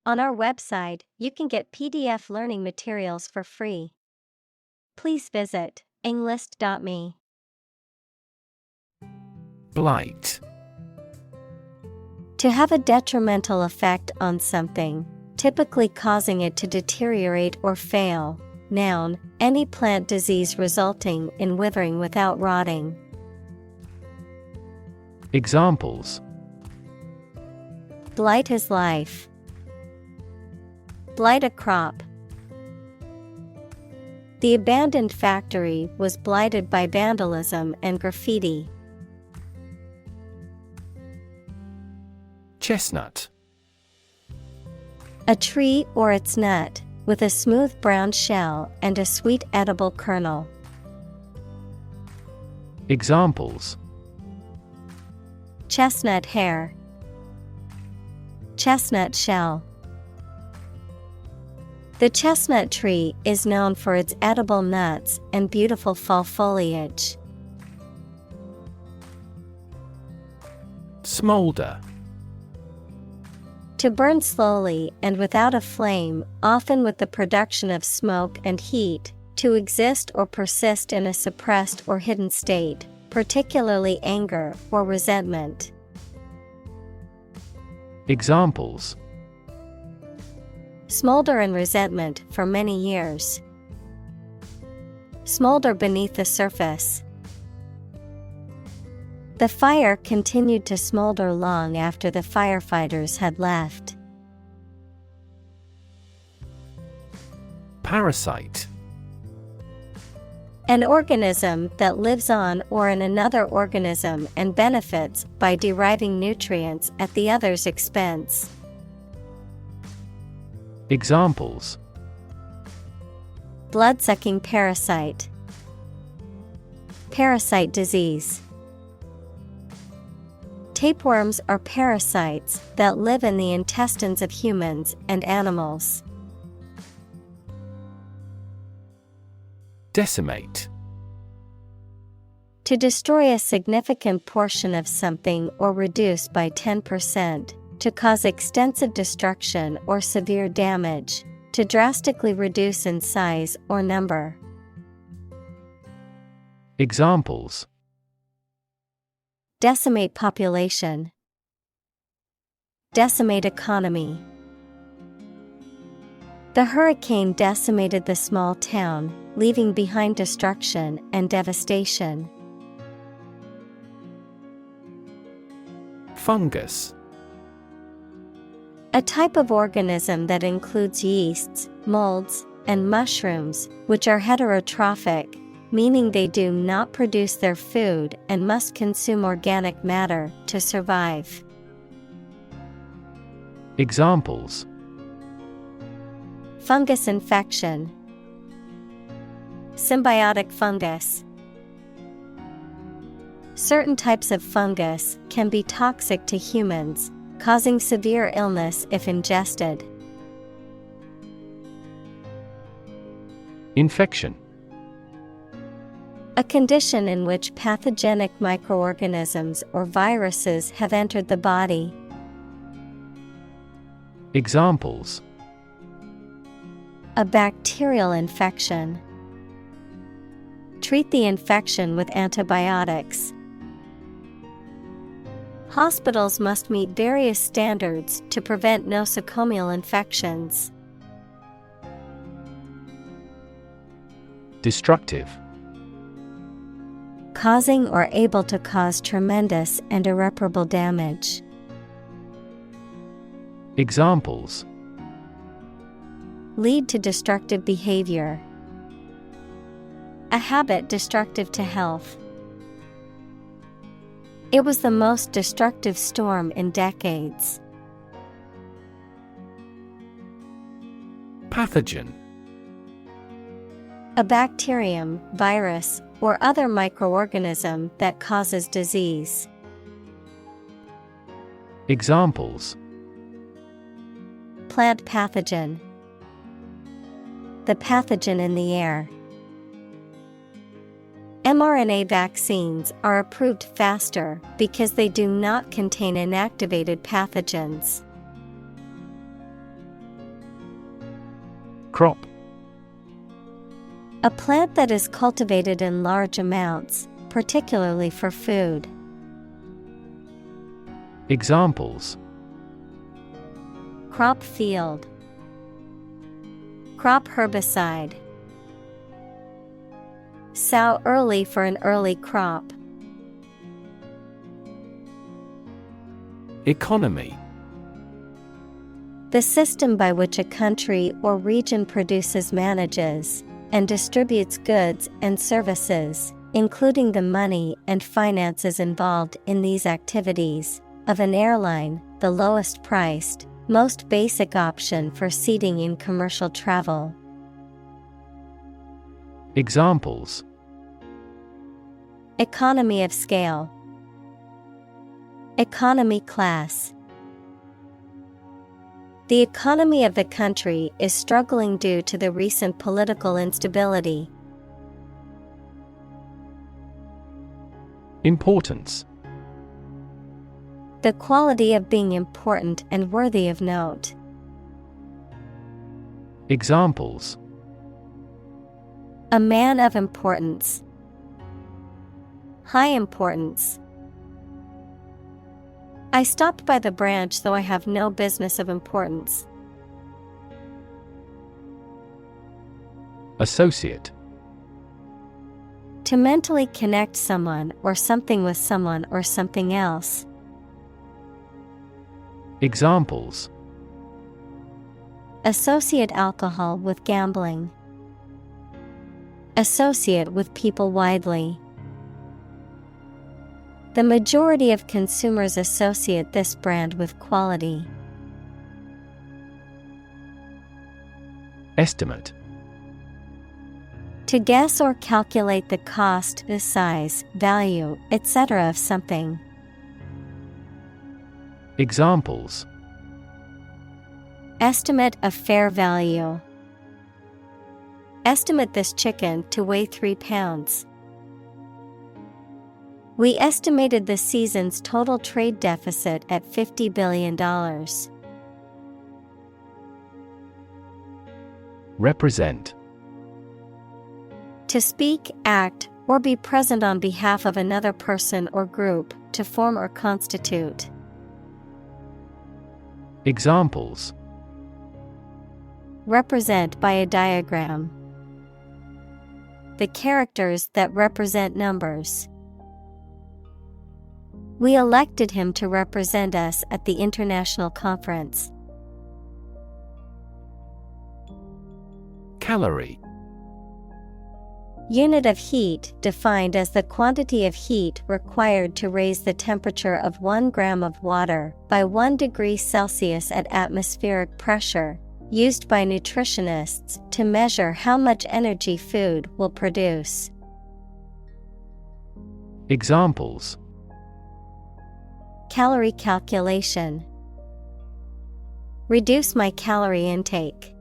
On our website, you can get PDF learning materials for free. Please visit englist.me. Blight. To have a detrimental effect on something, typically causing it to deteriorate or fail. Noun, any plant disease resulting in withering without rotting. Examples: Blight his life. Blight a crop. The abandoned factory was blighted by vandalism and graffiti. Chestnut. A tree or its nut, with a smooth brown shell and a sweet edible kernel. Examples: Chestnut hair. Chestnut shell. The chestnut tree is known for its edible nuts and beautiful fall foliage. Smolder. To burn slowly and without a flame, often with the production of smoke and heat, to exist or persist in a suppressed or hidden state, particularly anger or resentment. Examples: Smolder in resentment for many years. Smolder beneath the surface. The fire continued to smolder long after the firefighters had left. Parasite. An organism that lives on or in another organism and benefits by deriving nutrients at the other's expense. Examples: Blood-sucking parasite. Parasite disease. Tapeworms are parasites that live in the intestines of humans and animals. Decimate. To destroy a significant portion of something or reduce by 10%, to cause extensive destruction or severe damage, to drastically reduce in size or number. Examples: Decimate population. Decimate economy. The hurricane decimated the small town, leaving behind destruction and devastation. Fungus. A type of organism that includes yeasts, molds, and mushrooms, which are heterotrophic, meaning they do not produce their food and must consume organic matter to survive. Examples: Fungus infection. Symbiotic fungus. Certain types of fungus can be toxic to humans, causing severe illness if ingested. Infection. A condition in which pathogenic microorganisms or viruses have entered the body. Examples: A bacterial infection. Treat the infection with antibiotics. Hospitals must meet various standards to prevent nosocomial infections. Destructive. Causing or able to cause tremendous and irreparable damage. Examples: Lead to destructive behavior. A habit destructive to health. It was the most destructive storm in decades. Pathogen. A bacterium, virus, or other microorganism that causes disease. Examples: Plant pathogen. The pathogen in the air. mRNA vaccines are approved faster because they do not contain inactivated pathogens. Crop. A plant that is cultivated in large amounts, particularly for food. Examples: Crop field. Crop herbicide. Sow early for an early crop. Economy. The system by which a country or region produces, manages, and distributes goods and services, including the money and finances involved in these activities, of an airline, the lowest priced, most basic option for seating in commercial travel. Examples: Economy of scale. Economy class. The economy of the country is struggling due to the recent political instability. Importance. The quality of being important and worthy of note. Examples: A man of importance. High importance. I stopped by the branch though I have no business of importance. Associate. To mentally connect someone or something with someone or something else. Examples: Associate alcohol with gambling. Associate with people widely. The majority of consumers associate this brand with quality. Estimate. To guess or calculate the cost, the size, value, etc. of something. Examples: Estimate of fair value. Estimate this chicken to weigh 3 pounds. We estimated the season's total trade deficit at $50 billion. Represent. To speak, act, or be present on behalf of another person or group, to form or constitute. Examples: Represent by a diagram. The characters that represent numbers. We elected him to represent us at the international conference. Calorie. Unit of heat defined as the quantity of heat required to raise the temperature of 1 gram of water by 1 degree Celsius at atmospheric pressure, used by nutritionists to measure how much energy food will produce. Examples: Calorie calculation. Reduce my calorie intake.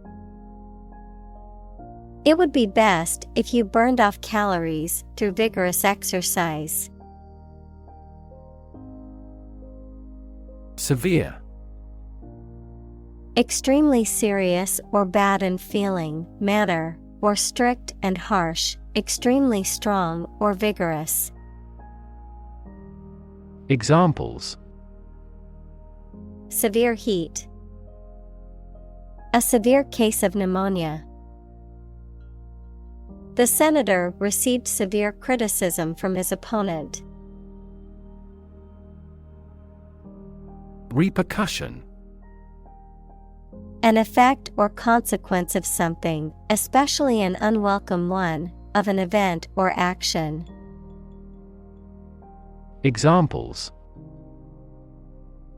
It would be best if you burned off calories through vigorous exercise. Severe. Extremely serious or bad in feeling, manner, or strict and harsh, extremely strong or vigorous. Examples: Severe heat. A severe case of pneumonia. The senator received severe criticism from his opponent. Repercussion. An effect or consequence of something, especially an unwelcome one, of an event or action. Examples: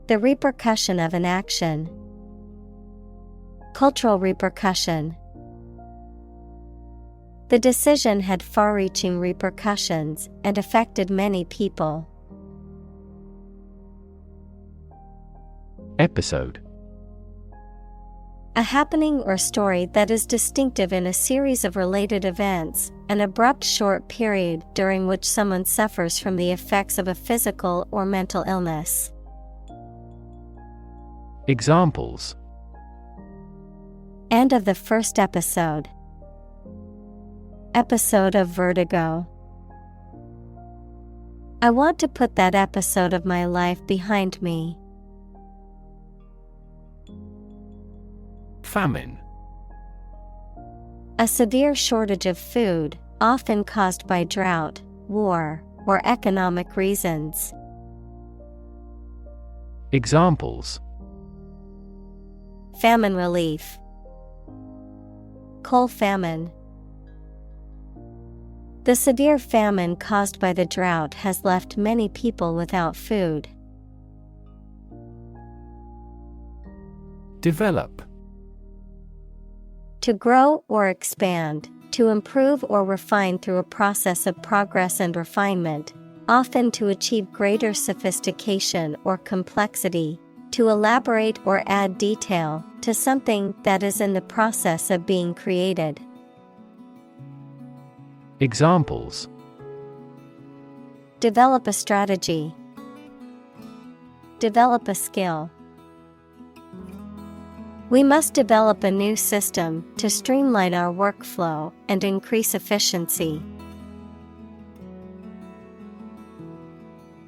The repercussion of an action. Cultural repercussion. The decision had far-reaching repercussions and affected many people. Episode. A happening or story that is distinctive in a series of related events, an abrupt short period during which someone suffers from the effects of a physical or mental illness. Examples: End of the first episode. Episode of vertigo. I want to put that episode of my life behind me. Famine. A severe shortage of food, often caused by drought, war, or economic reasons. Examples: Famine relief. Coal famine. The severe famine caused by the drought has left many people without food. Develop. To grow or expand, to improve or refine through a process of progress and refinement, often to achieve greater sophistication or complexity, to elaborate or add detail to something that is in the process of being created. Examples: Develop a strategy. Develop a skill. We must develop a new system to streamline our workflow and increase efficiency.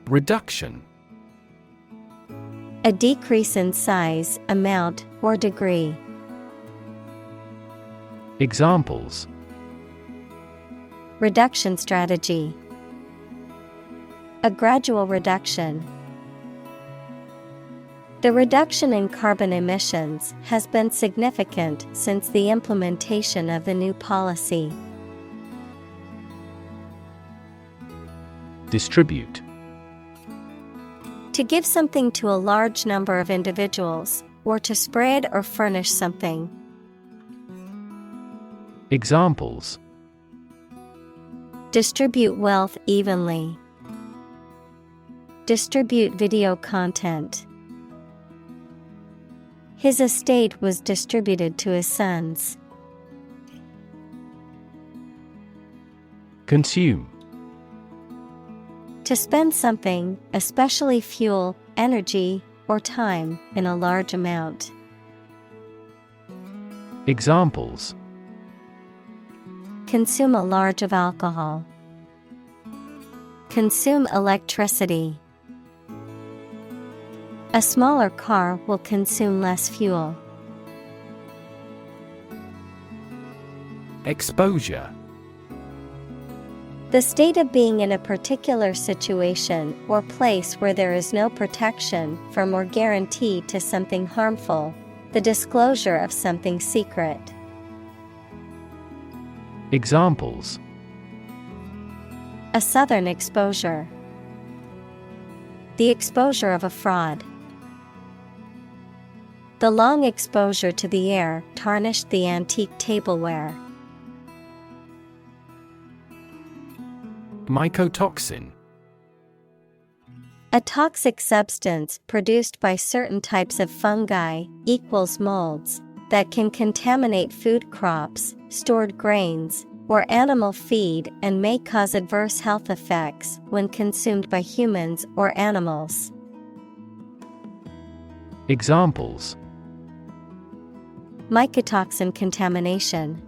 Reduction. A decrease in size, amount, or degree. Examples: Reduction strategy. A gradual reduction. The reduction in carbon emissions has been significant since the implementation of the new policy. Distribute. To give something to a large number of individuals, or to spread or furnish something. Examples: Distribute wealth evenly. Distribute video content. His estate was distributed to his sons. Consume. To spend something, especially fuel, energy, or time, in a large amount. Examples: Consume a large of alcohol. Consume electricity. A smaller car will consume less fuel. Exposure. The state of being in a particular situation or place where there is no protection from or guarantee to something harmful, the disclosure of something secret. Examples: A southern exposure. The exposure of a fraud. The long exposure to the air tarnished the antique tableware. Mycotoxin. A toxic substance produced by certain types of fungi, equals molds, that can contaminate food crops, stored grains, or animal feed and may cause adverse health effects when consumed by humans or animals. Examples: Mycotoxin contamination.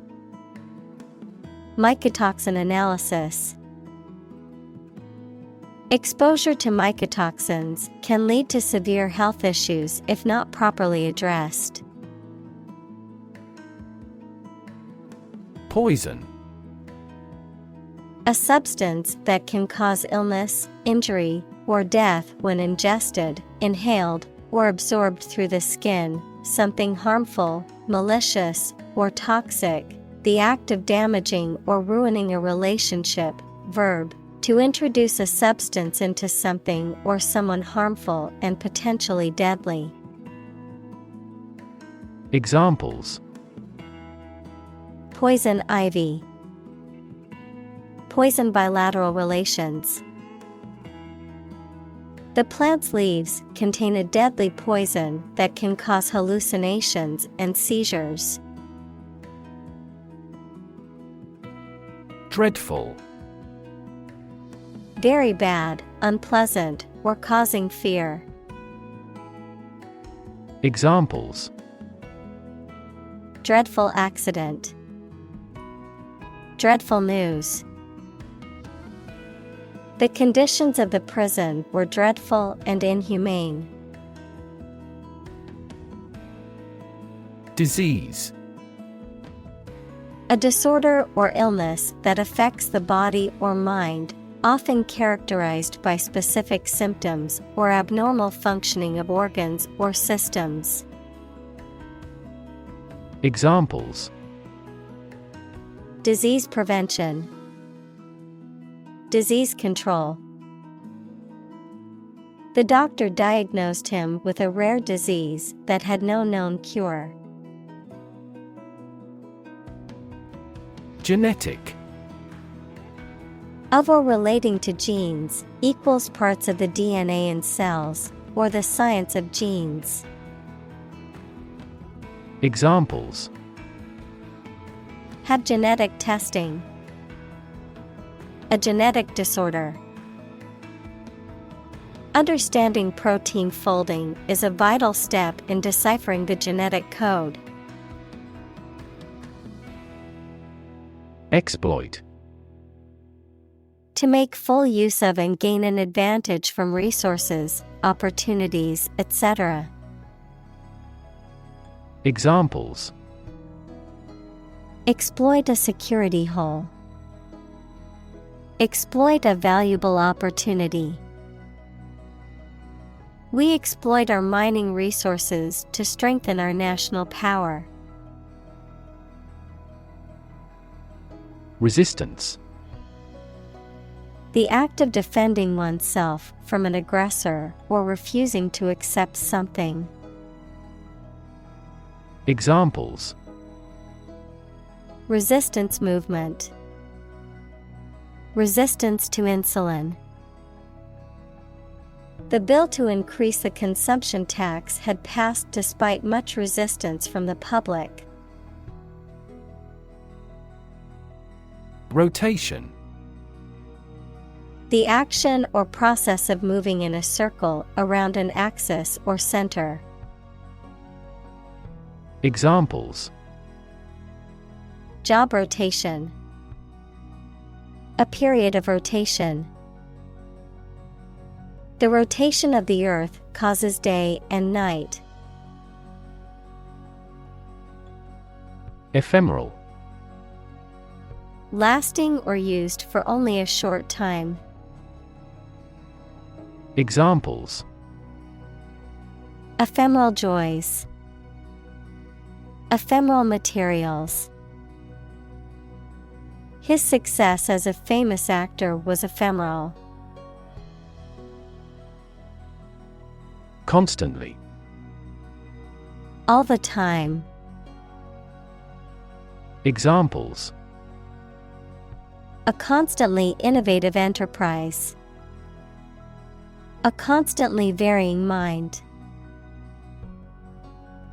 Mycotoxin analysis. Exposure to mycotoxins can lead to severe health issues if not properly addressed. Poison. A substance that can cause illness, injury, or death when ingested, inhaled, or absorbed through the skin, something harmful, malicious, or toxic, the act of damaging or ruining a relationship. Verb: to introduce a substance into something or someone harmful and potentially deadly. Examples: Poison ivy. Poison bilateral relations. The plant's leaves contain a deadly poison that can cause hallucinations and seizures. Dreadful. Very bad, unpleasant, or causing fear. Examples: dreadful accident. Dreadful news. The conditions of the prison were dreadful and inhumane. Disease. A disorder or illness that affects the body or mind, often characterized by specific symptoms or abnormal functioning of organs or systems. Examples: disease prevention, disease control. The doctor diagnosed him with a rare disease that had no known cure. Genetic. Of or relating to genes, equals parts of the DNA in cells, or the science of genes. Examples: have genetic testing, a genetic disorder. Understanding protein folding is a vital step in deciphering the genetic code. Exploit. To make full use of and gain an advantage from resources, opportunities, etc. Examples: exploit a security hole, exploit a valuable opportunity. We exploit our mining resources to strengthen our national power. Resistance. The act of defending oneself from an aggressor or refusing to accept something. Examples: resistance movement, resistance to insulin. The bill to increase the consumption tax had passed despite much resistance from the public. Rotation. The action or process of moving in a circle around an axis or center. Examples: job rotation, a period of rotation. The rotation of the earth causes day and night. Ephemeral. Lasting or used for only a short time. Examples: ephemeral joys, ephemeral materials. His success as a famous actor was ephemeral. Constantly. All the time. Examples: a constantly innovative enterprise, a constantly varying mind.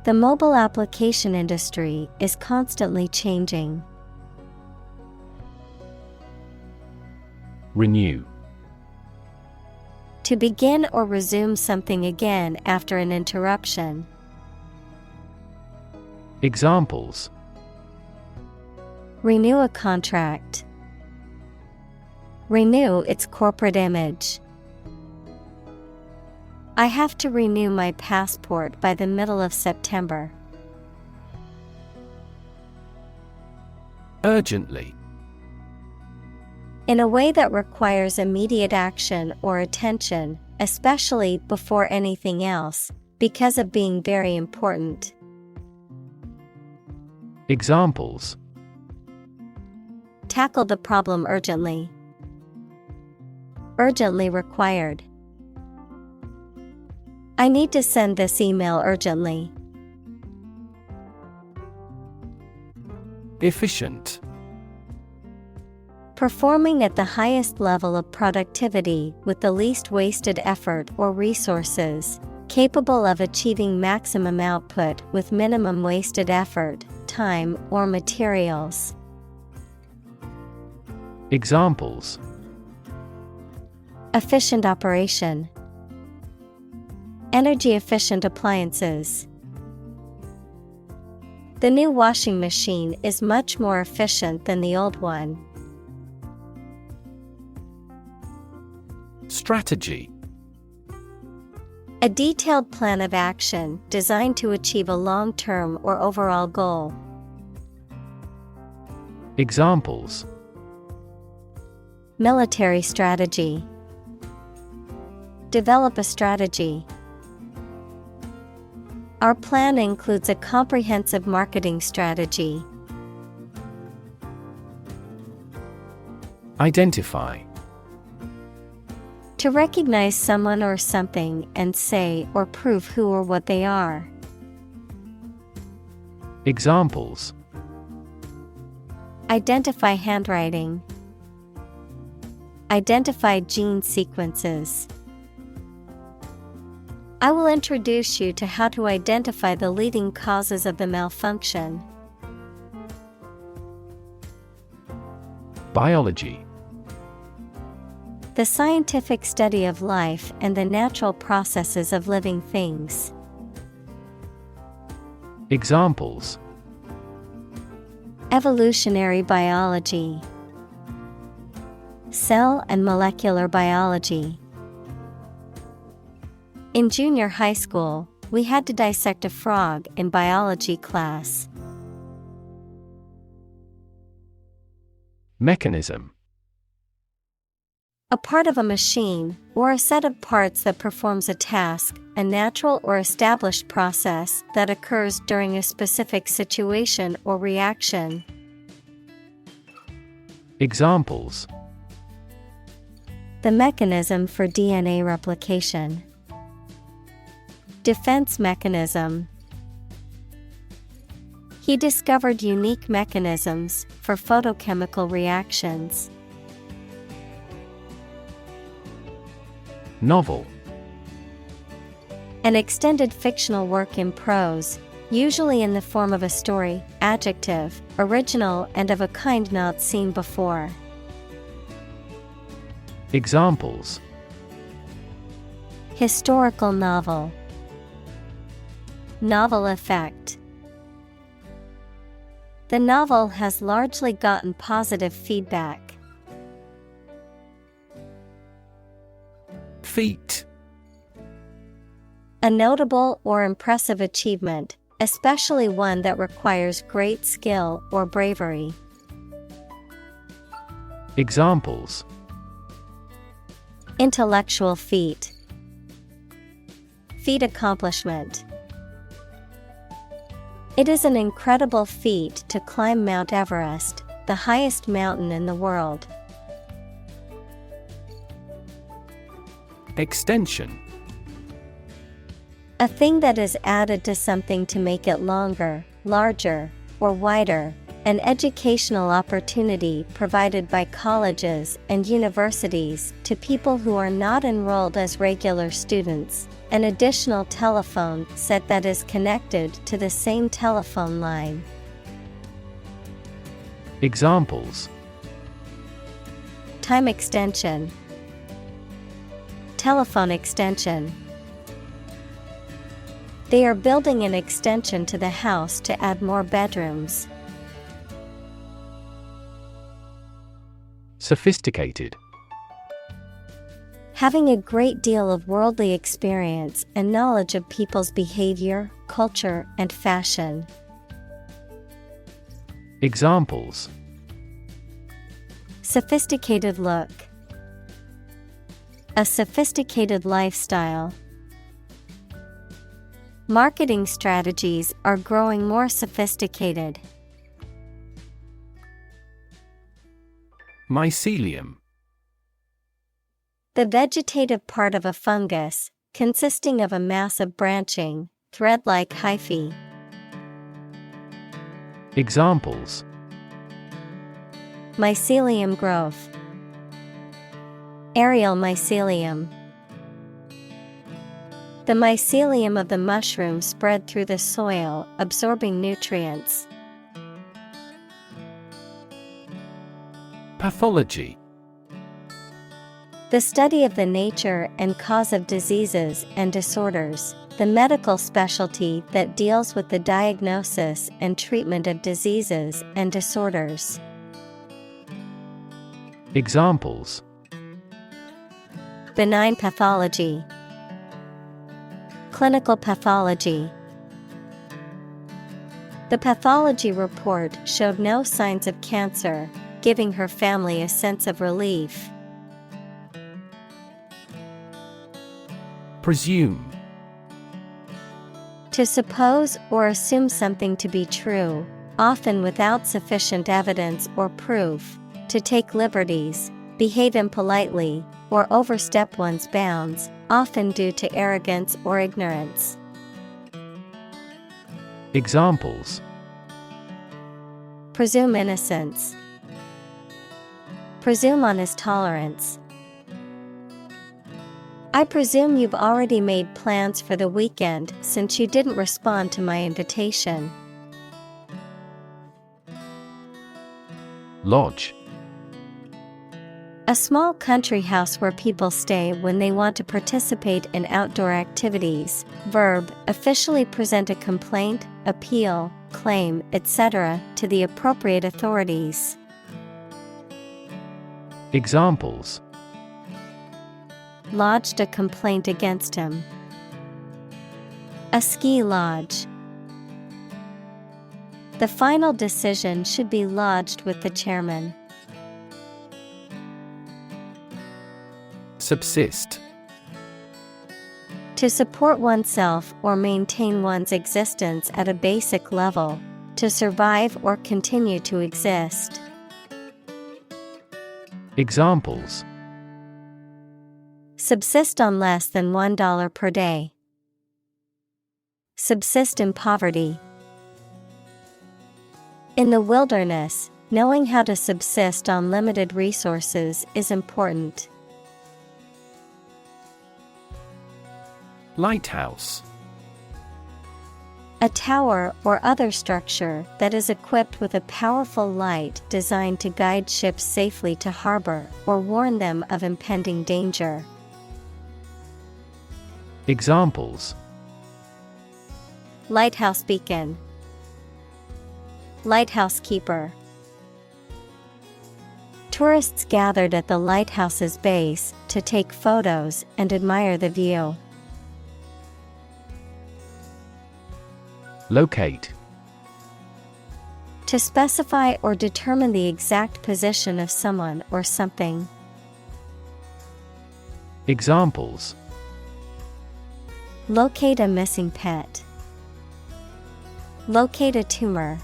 The mobile application industry is constantly changing. Renew. To begin or resume something again after an interruption. Examples: renew a contract, renew its corporate image. I have to renew my passport by the middle of September. Urgently. In a way that requires immediate action or attention, especially before anything else, because of being very important. Examples: tackle the problem urgently, urgently required. I need to send this email urgently. Efficient. Performing at the highest level of productivity with the least wasted effort or resources, capable of achieving maximum output with minimum wasted effort, time, or materials. Examples: efficient operation, energy efficient appliances. The new washing machine is much more efficient than the old one. Strategy. A detailed plan of action designed to achieve a long-term or overall goal. Examples: Military strategy. Develop a strategy. Our plan includes a comprehensive marketing strategy. Identify. To recognize someone or something and say or prove who or what they are. Examples: Identify handwriting. Identify gene sequences. I will introduce you to how to identify the leading causes of the malfunction. Biology. The scientific study of life and the natural processes of living things. Examples: Evolutionary biology. Cell and molecular biology. In junior high school, we had to dissect a frog in biology class. Mechanism. A part of a machine, or a set of parts that performs a task, a natural or established process that occurs during a specific situation or reaction. Examples: The mechanism for DNA replication. Defense mechanism. He discovered unique mechanisms for photochemical reactions. Novel. An extended fictional work in prose, usually in the form of a story. Adjective, original and of a kind not seen before. Examples: Historical novel. Novel effect. The novel has largely gotten positive feedback. Feat. A notable or impressive achievement, especially one that requires great skill or bravery. Examples: Intellectual feat. Feat accomplishment. It is an incredible feat to climb Mount Everest, the highest mountain in the world. Extension. A thing that is added to something to make it longer, larger, or wider. An educational opportunity provided by colleges and universities to people who are not enrolled as regular students. An additional telephone set that is connected to the same telephone line. Examples: Time extension. Telephone extension. They are building an extension to the house to add more bedrooms. Sophisticated. Having a great deal of worldly experience and knowledge of people's behavior, culture, and fashion. Examples: Sophisticated look. A sophisticated lifestyle. Marketing strategies are growing more sophisticated. Mycelium. The vegetative part of a fungus, consisting of a mass of branching, thread-like hyphae. Examples: Mycelium growth. Aerial mycelium. The mycelium of the mushroom spread through the soil, absorbing nutrients. Pathology. The study of the nature and cause of diseases and disorders, the medical specialty that deals with the diagnosis and treatment of diseases and disorders. Examples: Benign pathology, clinical pathology. The pathology report showed no signs of cancer, giving her family a sense of relief. Presume. To suppose or assume something to be true, often without sufficient evidence or proof, to take liberties, behave impolitely, or overstep one's bounds, often due to arrogance or ignorance. Examples: Presume innocence. Presume on his tolerance. I presume you've already made plans for the weekend since you didn't respond to my invitation. Lodge. A small country house where people stay when they want to participate in outdoor activities. Verb, officially present a complaint, appeal, claim, etc. to the appropriate authorities. Examples: Lodged a complaint against him. A ski lodge. The final decision should be lodged with the chairman. Subsist. To support oneself or maintain one's existence at a basic level, to survive or continue to exist. Examples: Subsist on less than $1 per day. Subsist in poverty. In the wilderness, knowing how to subsist on limited resources is important. Lighthouse. A tower or other structure that is equipped with a powerful light designed to guide ships safely to harbor or warn them of impending danger. Examples: Lighthouse beacon. Lighthouse keeper. Tourists gathered at the lighthouse's base to take photos and admire the view. Locate. To specify or determine the exact position of someone or something. Examples: Locate a missing pet. Locate a tumor.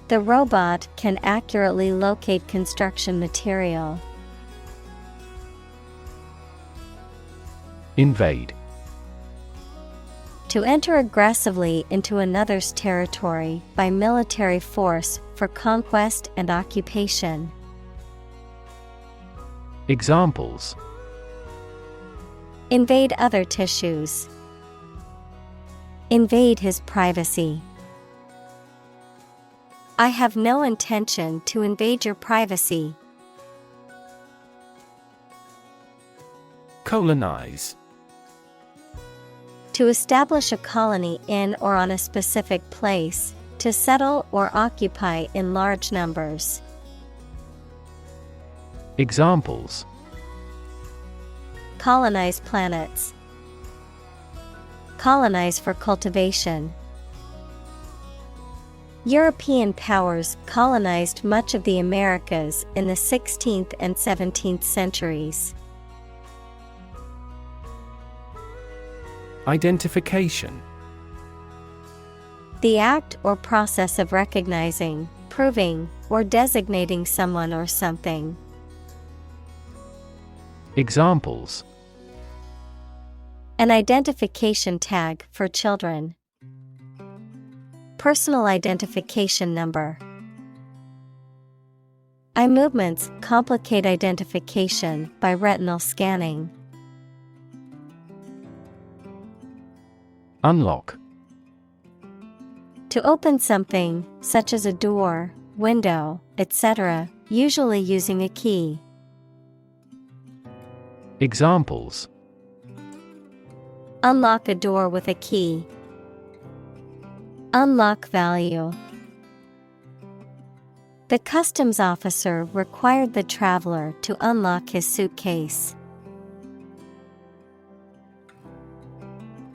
The robot can accurately locate construction material. Invade. To enter aggressively into another's territory by military force for conquest and occupation. Examples: Invade other tissues. Invade his privacy. I have no intention to invade your privacy. Colonize. To establish a colony in or on a specific place, to settle or occupy in large numbers. Examples: Colonize planets. Colonize for cultivation. European powers colonized much of the Americas in the 16th and 17th centuries. Identification. The act or process of recognizing, proving, or designating someone or something. Examples: An identification tag for children. Personal identification number. Eye movements complicate identification by retinal scanning. Unlock. To open something, such as a door, window, etc., usually using a key. Examples: Unlock a door with a key. Unlock value. The customs officer required the traveler to unlock his suitcase.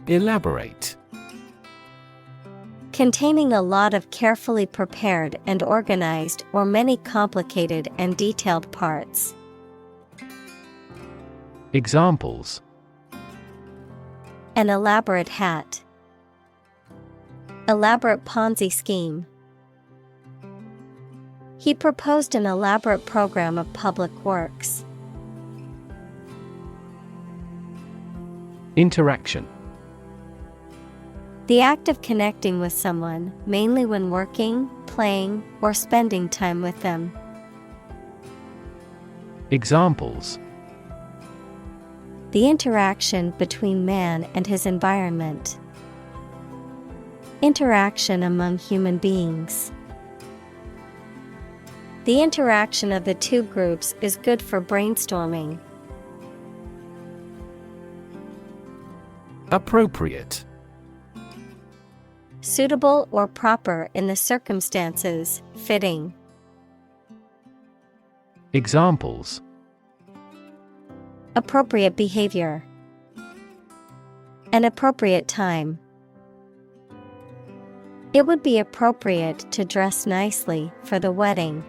Elaborate. Containing a lot of carefully prepared and organized or many complicated and detailed parts. Examples: An elaborate hat. Elaborate Ponzi scheme. He proposed an elaborate program of public works. Interaction. The act of connecting with someone, mainly when working, playing, or spending time with them. Examples: The interaction between man and his environment. Interaction among human beings. The interaction of the two groups is good for brainstorming. Appropriate. Suitable or proper in the circumstances, fitting. Examples: Appropriate behavior. An appropriate time. It would be appropriate to dress nicely for the wedding.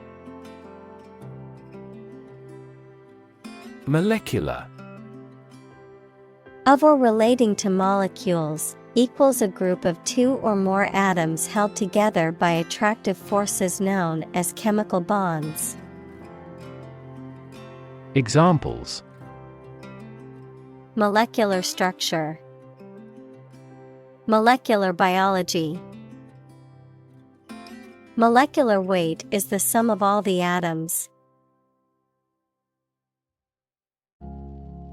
Molecular. Of or relating to molecules, equals a group of two or more atoms held together by attractive forces known as chemical bonds. Examples: Molecular structure. Molecular biology. Molecular weight is the sum of all the atoms.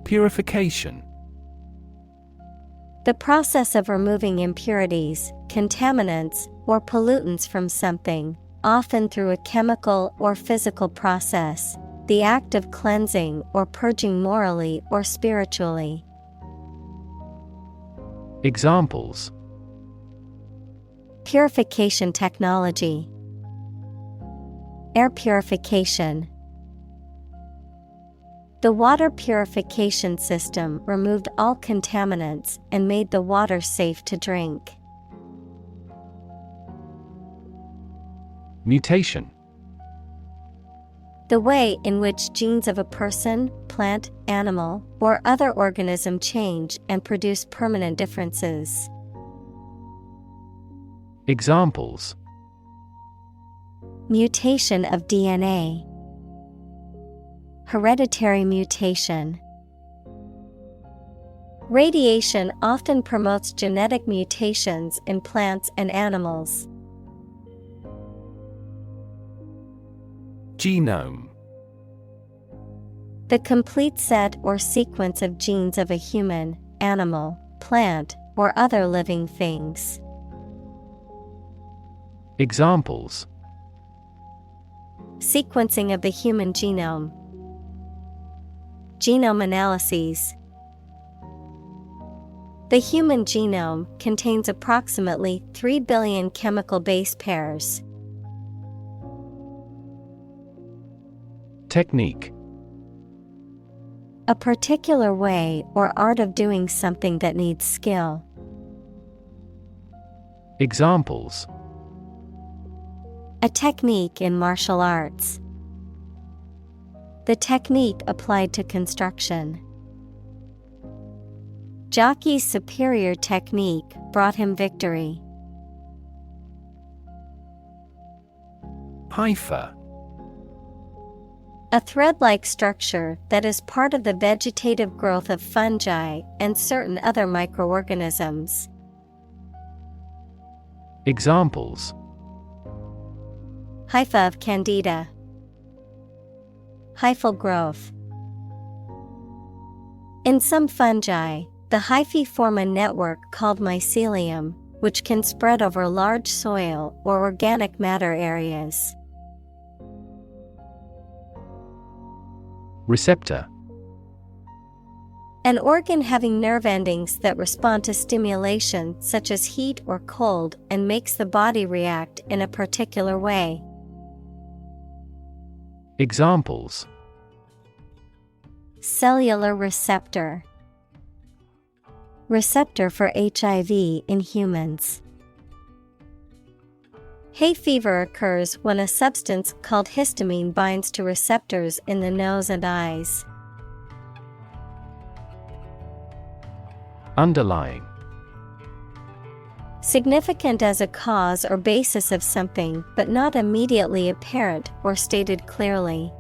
Purification. The process of removing impurities, contaminants, or pollutants from something, often through a chemical or physical process. The act of cleansing or purging morally or spiritually. Examples: Purification technology. Air purification. The water purification system removed all contaminants and made the water safe to drink. Mutation. The way in which genes of a person, plant, animal, or other organism change and produce permanent differences. Examples: Mutation of DNA. Hereditary mutation. Radiation often promotes genetic mutations in plants and animals. Genome. The complete set or sequence of genes of a human, animal, plant, or other living things. Examples: Sequencing of the human genome. Genome analyses. The human genome contains approximately 3 billion chemical base pairs. Technique. A particular way or art of doing something that needs skill. Examples: A technique in martial arts. The technique applied to construction. Jockey's superior technique brought him victory. Hypha. A thread-like structure that is part of the vegetative growth of fungi and certain other microorganisms. Examples: Hypha of Candida. Hyphal growth. In some fungi, the hyphae form a network called mycelium, which can spread over large soil or organic matter areas. Receptor. An organ having nerve endings that respond to stimulation such as heat or cold and makes the body react in a particular way. Examples: Cellular receptor. Receptor for HIV in humans. Hay fever occurs when a substance called histamine binds to receptors in the nose and eyes. Underlying. Significant as a cause or basis of something, but not immediately apparent or stated clearly.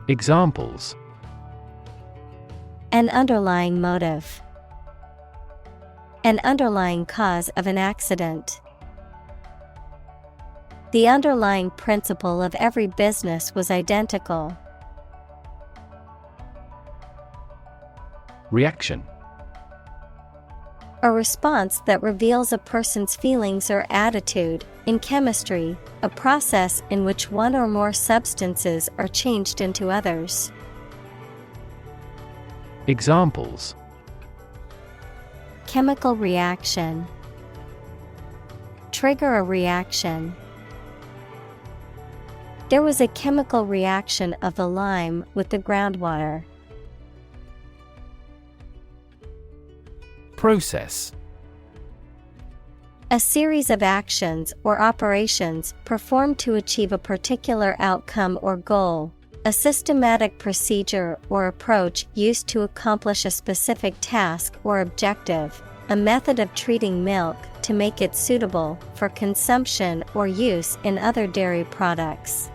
Examples: An underlying motive. An underlying cause of an accident. The underlying principle of every business was identical. Reaction. A response that reveals a person's feelings or attitude. In chemistry, a process in which one or more substances are changed into others. Examples: Chemical reaction. Trigger a reaction. There was a chemical reaction of the lime with the groundwater. Process. A series of actions or operations performed to achieve a particular outcome or goal. A systematic procedure or approach used to accomplish a specific task or objective. A method of treating milk to make it suitable for consumption or use in other dairy products.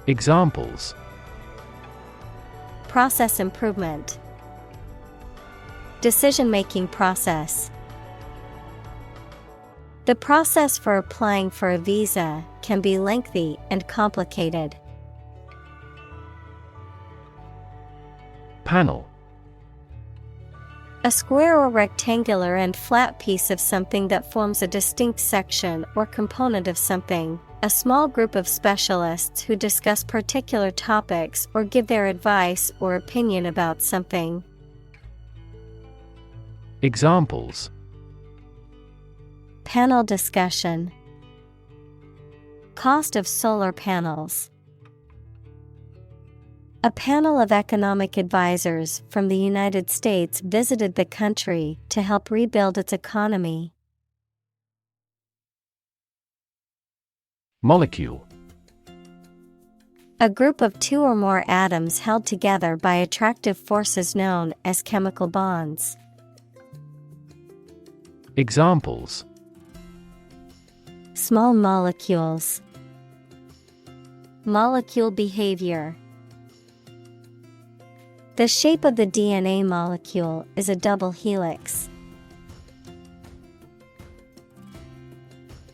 Examples: Process improvement. Decision-making process. The process for applying for a visa can be lengthy and complicated. Panel. A square or rectangular and flat piece of something that forms a distinct section or component of something. A small group of specialists who discuss particular topics or give their advice or opinion about something. Examples: Panel discussion. Cost of solar panels. A panel of economic advisors from the United States visited the country to help rebuild its economy. Molecule. A group of two or more atoms held together by attractive forces known as chemical bonds. Examples: Small molecules. Molecule behavior. The shape of the DNA molecule is a double helix.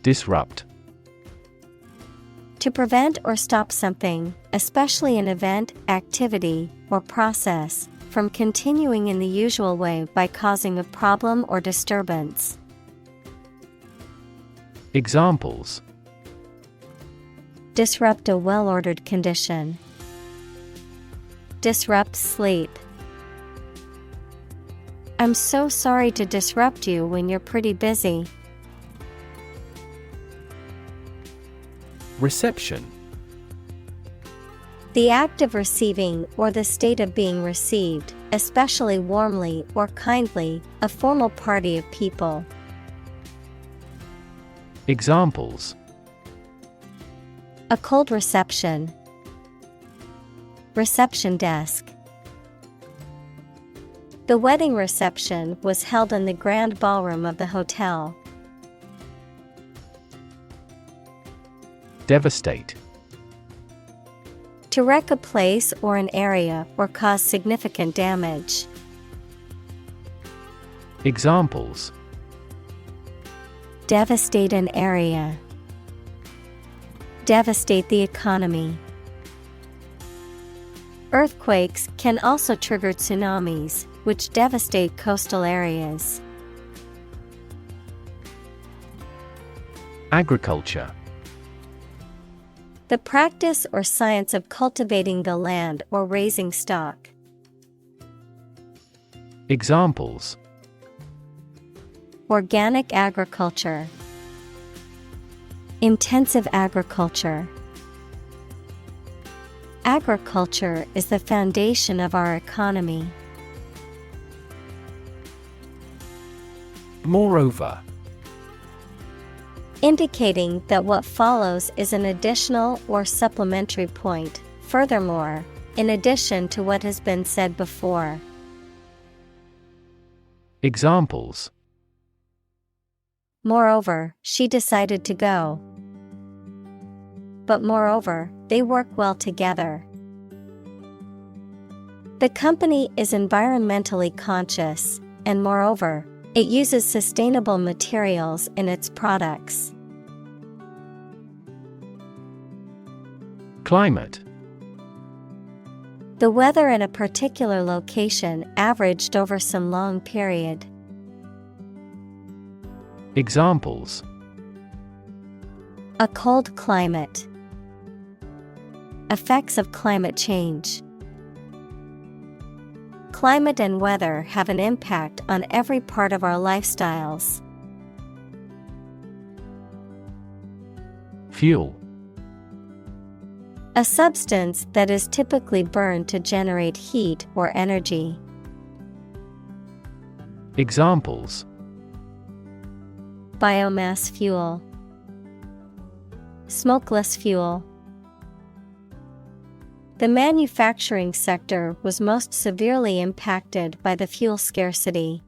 Disrupt. To prevent or stop something, especially an event, activity, or process, from continuing in the usual way by causing a problem or disturbance. Examples: Disrupt a well-ordered condition. Disrupt sleep. I'm so sorry to disrupt you when you're pretty busy. Reception. The act of receiving or the state of being received, especially warmly or kindly, a formal party of people. Examples: A cold reception. Reception desk. The wedding reception was held in the grand ballroom of the hotel. Devastate. To wreck a place or an area or cause significant damage. Examples: Devastate an area. Devastate the economy. Earthquakes can also trigger tsunamis, which devastate coastal areas. The practice or science of cultivating the land or raising stock. Examples: Organic agriculture, intensive agriculture. Agriculture is the foundation of our economy. Moreover. Indicating that what follows is an additional or supplementary point. Furthermore, in addition to what has been said before. Examples: Moreover, she decided to go. But moreover, they work well together. The company is environmentally conscious, and moreover, it uses sustainable materials in its products. Climate. The weather in a particular location averaged over some long period. Examples: A cold climate. Effects of climate change. Climate and weather have an impact on every part of our lifestyles. Fuel. A substance that is typically burned to generate heat or energy. Examples: Biomass fuel. Smokeless fuel. The manufacturing sector was most severely impacted by the fuel scarcity.